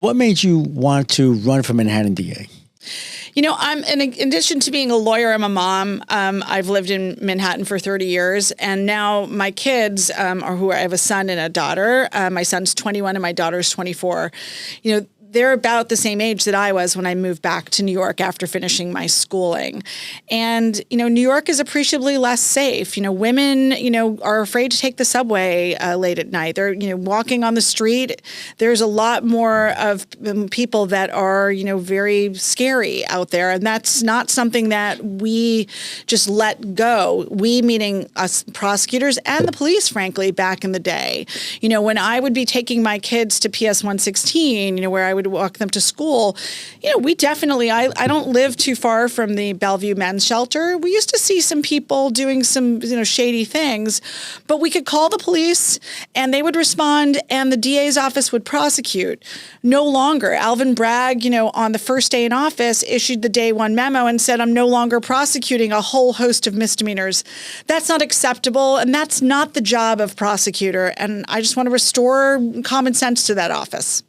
What made you want to run for Manhattan DA? I'm in addition to being a lawyer, I'm a mom. I've lived in Manhattan for 30 years, and now my kids I have a son and a daughter. My son's 21 and my daughter's 24. They're about the same age that I was when I moved back to New York after finishing my schooling. And, New York is appreciably less safe. Women, are afraid to take the subway late at night. They're, walking on the street. There's a lot more of people that are, very scary out there. And that's not something that we just let go. We, meaning us prosecutors and the police, frankly, back in the day. When I would be taking my kids to PS 116, where I would walk them to school, we definitely, I don't live too far from the Bellevue Men's Shelter. We used to see some people doing some, shady things, but we could call the police and they would respond and the DA's office would prosecute. No longer. Alvin Bragg, on the first day in office, issued the day one memo and said, I'm no longer prosecuting a whole host of misdemeanors. That's not acceptable, and that's not the job of prosecutor. And I just want to restore common sense to that office.